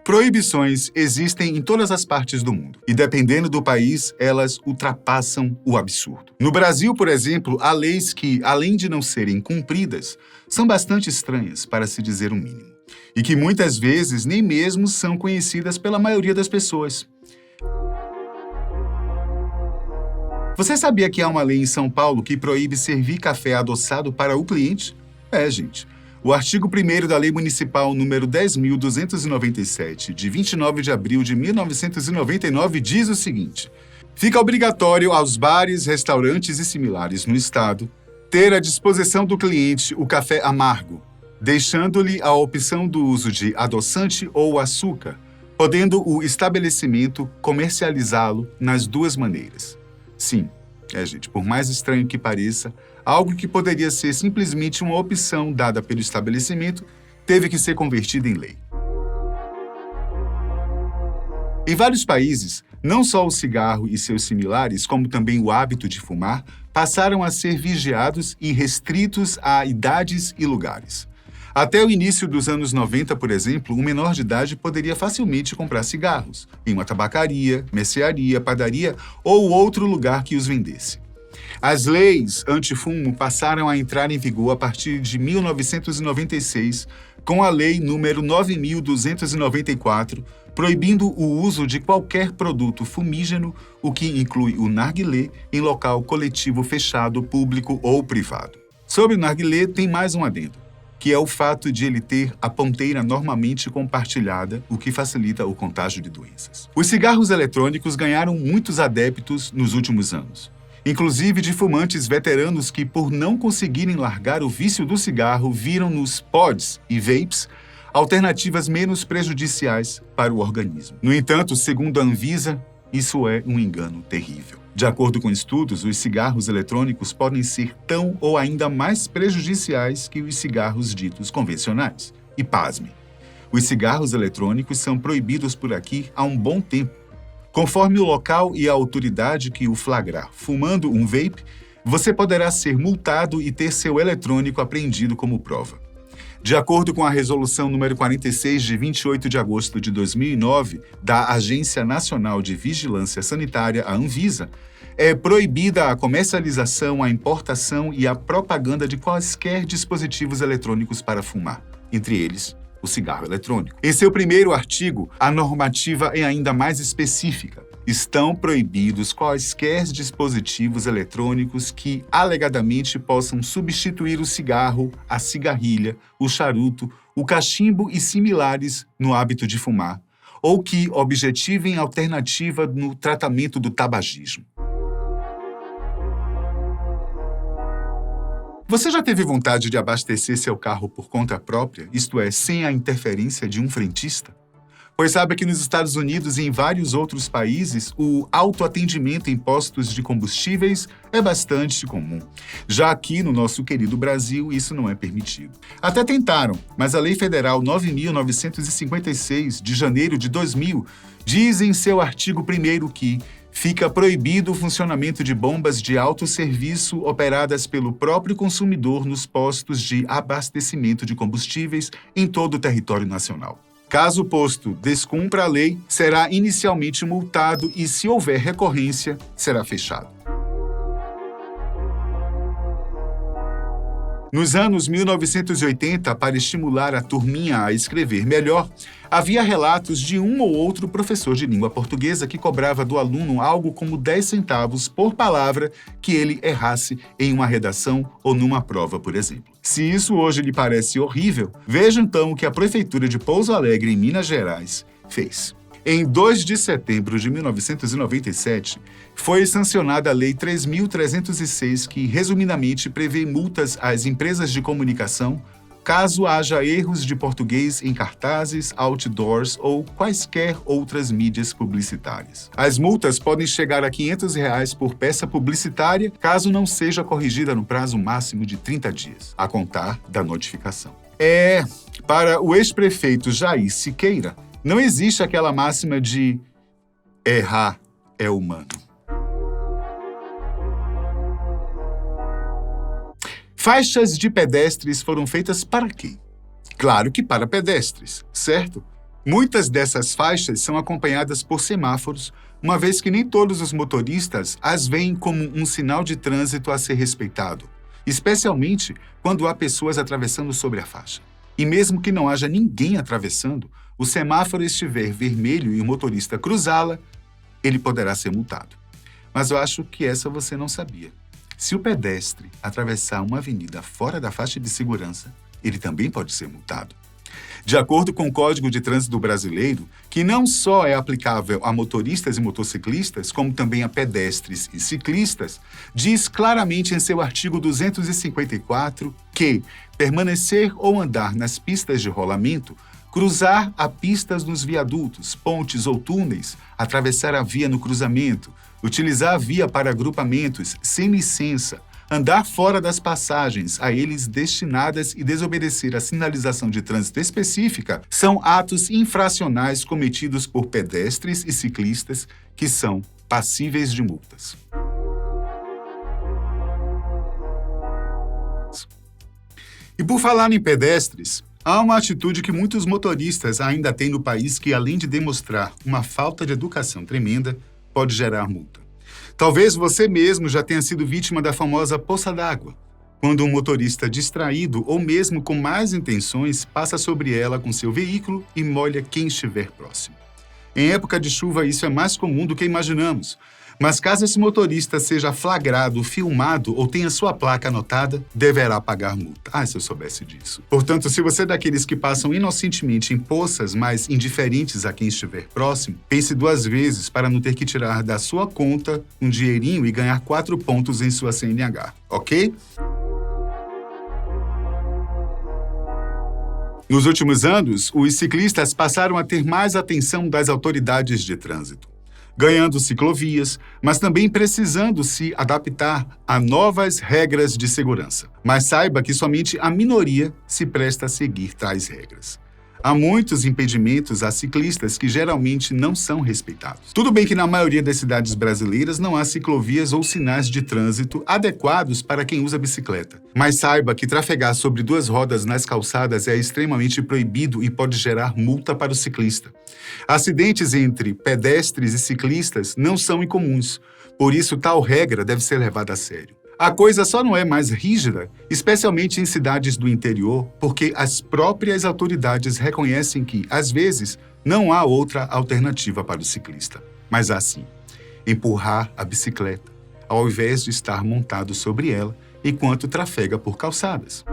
Proibições existem em todas as partes do mundo e, dependendo do país, elas ultrapassam o absurdo. No Brasil, por exemplo, há leis que, além de não serem cumpridas, são bastante estranhas, para se dizer o mínimo, e que muitas vezes nem mesmo são conhecidas pela maioria das pessoas. Você sabia que há uma lei em São Paulo que proíbe servir café adoçado para o cliente? Gente. O artigo 1º da Lei Municipal número 10.297, de 29 de abril de 1999, diz o seguinte: fica obrigatório aos bares, restaurantes e similares no Estado ter à disposição do cliente o café amargo, deixando-lhe a opção do uso de adoçante ou açúcar, podendo o estabelecimento comercializá-lo nas duas maneiras. Sim, gente, por mais estranho que pareça, algo que poderia ser simplesmente uma opção dada pelo estabelecimento teve que ser convertido em lei. Em vários países, não só o cigarro e seus similares, como também o hábito de fumar, passaram a ser vigiados e restritos a idades e lugares. Até o início dos anos 90, por exemplo, um menor de idade poderia facilmente comprar cigarros em uma tabacaria, mercearia, padaria ou outro lugar que os vendesse. As leis antifumo passaram a entrar em vigor a partir de 1996, com a Lei nº 9.294, proibindo o uso de qualquer produto fumígeno, o que inclui o narguilé, em local coletivo fechado, público ou privado. Sobre o narguilé, tem mais um adendo, que é o fato de ele ter a ponteira normalmente compartilhada, o que facilita o contágio de doenças. Os cigarros eletrônicos ganharam muitos adeptos nos últimos anos, inclusive de fumantes veteranos que, por não conseguirem largar o vício do cigarro, viram nos pods e vapes alternativas menos prejudiciais para o organismo. No entanto, segundo a Anvisa, isso é um engano terrível. De acordo com estudos, os cigarros eletrônicos podem ser tão ou ainda mais prejudiciais que os cigarros ditos convencionais. E pasmem, os cigarros eletrônicos são proibidos por aqui há um bom tempo. Conforme o local e a autoridade que o flagrar fumando um vape, você poderá ser multado e ter seu eletrônico apreendido como prova. De acordo com a Resolução número 46, de 28 de agosto de 2009, da Agência Nacional de Vigilância Sanitária, a Anvisa, é proibida a comercialização, a importação e a propaganda de quaisquer dispositivos eletrônicos para fumar, entre eles o cigarro eletrônico. Em seu primeiro artigo, a normativa é ainda mais específica. Estão proibidos quaisquer dispositivos eletrônicos que alegadamente possam substituir o cigarro, a cigarrilha, o charuto, o cachimbo e similares no hábito de fumar, ou que objetivem alternativa no tratamento do tabagismo. Você já teve vontade de abastecer seu carro por conta própria, isto é, sem a interferência de um frentista? Pois sabe que nos Estados Unidos e em vários outros países, o autoatendimento em postos de combustíveis é bastante comum. Já aqui no nosso querido Brasil, isso não é permitido. Até tentaram, mas a Lei Federal 9.956, de janeiro de 2000, diz em seu artigo 1º que fica proibido o funcionamento de bombas de autosserviço operadas pelo próprio consumidor nos postos de abastecimento de combustíveis em todo o território nacional. Caso o posto descumpra a lei, será inicialmente multado e, se houver recorrência, será fechado. Nos anos 1980, para estimular a turminha a escrever melhor, havia relatos de um ou outro professor de língua portuguesa que cobrava do aluno algo como 10 centavos por palavra que ele errasse em uma redação ou numa prova, por exemplo. Se isso hoje lhe parece horrível, veja então o que a Prefeitura de Pouso Alegre, em Minas Gerais, fez. Em 2 de setembro de 1997, foi sancionada a Lei 3.306, que, resumidamente, prevê multas às empresas de comunicação caso haja erros de português em cartazes, outdoors ou quaisquer outras mídias publicitárias. As multas podem chegar a R$ 500 por peça publicitária, caso não seja corrigida no prazo máximo de 30 dias, a contar da notificação. Para o ex-prefeito Jair Siqueira, não existe aquela máxima de errar é humano. Faixas de pedestres foram feitas para quê? Claro que para pedestres, certo? Muitas dessas faixas são acompanhadas por semáforos, uma vez que nem todos os motoristas as veem como um sinal de trânsito a ser respeitado, especialmente quando há pessoas atravessando sobre a faixa. E mesmo que não haja ninguém atravessando, o semáforo estiver vermelho e o motorista cruzá-la, ele poderá ser multado. Mas eu acho que essa você não sabia. Se o pedestre atravessar uma avenida fora da faixa de segurança, ele também pode ser multado. De acordo com o Código de Trânsito Brasileiro, que não só é aplicável a motoristas e motociclistas, como também a pedestres e ciclistas, diz claramente em seu artigo 254 que permanecer ou andar nas pistas de rolamento, cruzar a pistas nos viadutos, pontes ou túneis, atravessar a via no cruzamento, utilizar a via para agrupamentos sem licença, andar fora das passagens a eles destinadas e desobedecer a sinalização de trânsito específica são atos infracionais cometidos por pedestres e ciclistas que são passíveis de multas. E por falar em pedestres, há uma atitude que muitos motoristas ainda têm no país que, além de demonstrar uma falta de educação tremenda, pode gerar multa. Talvez você mesmo já tenha sido vítima da famosa poça d'água, quando um motorista distraído ou mesmo com más intenções passa sobre ela com seu veículo e molha quem estiver próximo. Em época de chuva isso é mais comum do que imaginamos, mas caso esse motorista seja flagrado, filmado ou tenha sua placa anotada, deverá pagar multa. Ah, se eu soubesse disso. Portanto, se você é daqueles que passam inocentemente em poças, mas indiferentes a quem estiver próximo, pense 2 vezes para não ter que tirar da sua conta um dinheirinho e ganhar 4 pontos em sua CNH, ok? Nos últimos anos, os ciclistas passaram a ter mais atenção das autoridades de trânsito, ganhando ciclovias, mas também precisando se adaptar a novas regras de segurança. Mas saiba que somente a minoria se presta a seguir tais regras. Há muitos impedimentos a ciclistas que geralmente não são respeitados. Tudo bem que na maioria das cidades brasileiras não há ciclovias ou sinais de trânsito adequados para quem usa bicicleta. Mas saiba que trafegar sobre 2 rodas nas calçadas é extremamente proibido e pode gerar multa para o ciclista. Acidentes entre pedestres e ciclistas não são incomuns, por isso tal regra deve ser levada a sério. A coisa só não é mais rígida, especialmente em cidades do interior, porque as próprias autoridades reconhecem que, às vezes, não há outra alternativa para o ciclista. Mas há sim, empurrar a bicicleta, ao invés de estar montado sobre ela enquanto trafega por calçadas.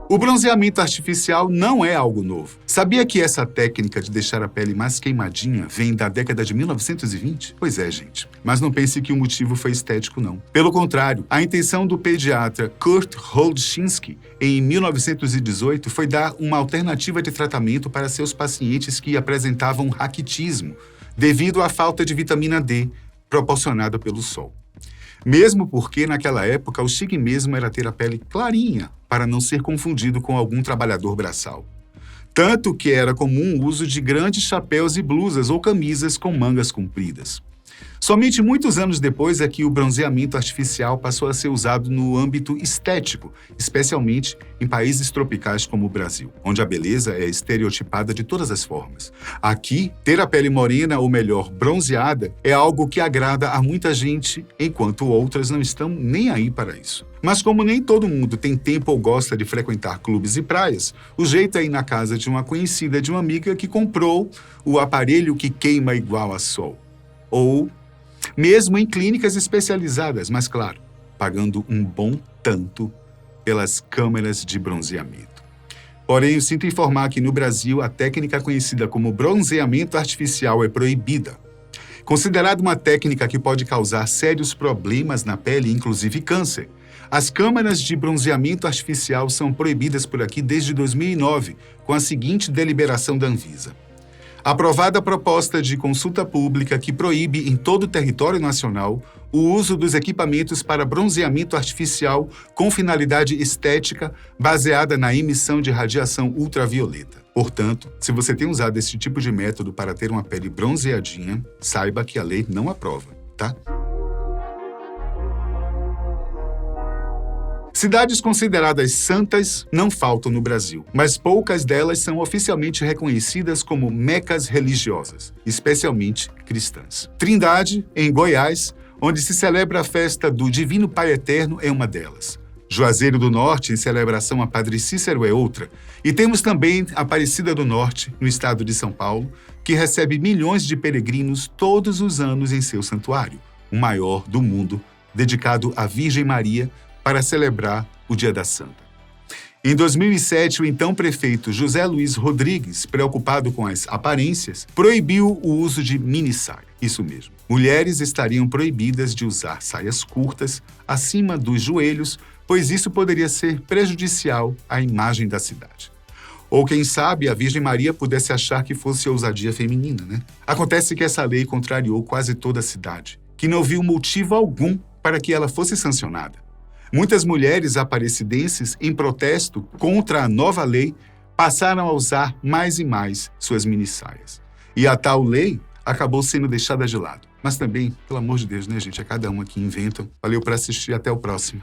O bronzeamento artificial não é algo novo. Sabia que essa técnica de deixar a pele mais queimadinha vem da década de 1920? Pois é, gente. Mas não pense que o motivo foi estético, não. Pelo contrário, a intenção do pediatra Kurt Holdczynski, em 1918, foi dar uma alternativa de tratamento para seus pacientes que apresentavam raquitismo, devido à falta de vitamina D proporcionada pelo sol. Mesmo porque, naquela época, o chique mesmo era ter a pele clarinha, para não ser confundido com algum trabalhador braçal. Tanto que era comum o uso de grandes chapéus e blusas ou camisas com mangas compridas. Somente muitos anos depois é que o bronzeamento artificial passou a ser usado no âmbito estético, especialmente em países tropicais como o Brasil, onde a beleza é estereotipada de todas as formas. Aqui, ter a pele morena, ou melhor, bronzeada, é algo que agrada a muita gente, enquanto outras não estão nem aí para isso. Mas como nem todo mundo tem tempo ou gosta de frequentar clubes e praias, o jeito é ir na casa de uma conhecida de uma amiga que comprou o aparelho que queima igual a sol. Ou mesmo em clínicas especializadas, mas claro, pagando um bom tanto pelas câmeras de bronzeamento. Porém, eu sinto informar que no Brasil a técnica conhecida como bronzeamento artificial é proibida. Considerada uma técnica que pode causar sérios problemas na pele, inclusive câncer, as câmeras de bronzeamento artificial são proibidas por aqui desde 2009, com a seguinte deliberação da Anvisa. Aprovada a proposta de consulta pública que proíbe em todo o território nacional o uso dos equipamentos para bronzeamento artificial com finalidade estética baseada na emissão de radiação ultravioleta. Portanto, se você tem usado esse tipo de método para ter uma pele bronzeadinha, saiba que a lei não aprova, tá? Cidades consideradas santas não faltam no Brasil, mas poucas delas são oficialmente reconhecidas como mecas religiosas, especialmente cristãs. Trindade, em Goiás, onde se celebra a festa do Divino Pai Eterno, é uma delas. Juazeiro do Norte, em celebração a Padre Cícero, é outra. E temos também Aparecida do Norte, no estado de São Paulo, que recebe milhões de peregrinos todos os anos em seu santuário, o maior do mundo, dedicado à Virgem Maria, para celebrar o Dia da Santa. Em 2007, o então prefeito José Luiz Rodrigues, preocupado com as aparências, proibiu o uso de mini-saia. Isso mesmo. Mulheres estariam proibidas de usar saias curtas acima dos joelhos, pois isso poderia ser prejudicial à imagem da cidade. Ou, quem sabe, a Virgem Maria pudesse achar que fosse ousadia feminina, né? Acontece que essa lei contrariou quase toda a cidade, que não viu motivo algum para que ela fosse sancionada. Muitas mulheres aparecidenses, em protesto contra a nova lei, passaram a usar mais e mais suas mini-saias. E a tal lei acabou sendo deixada de lado. Mas também, pelo amor de Deus, né, gente? É cada uma que inventam. Valeu por assistir. Até o próximo.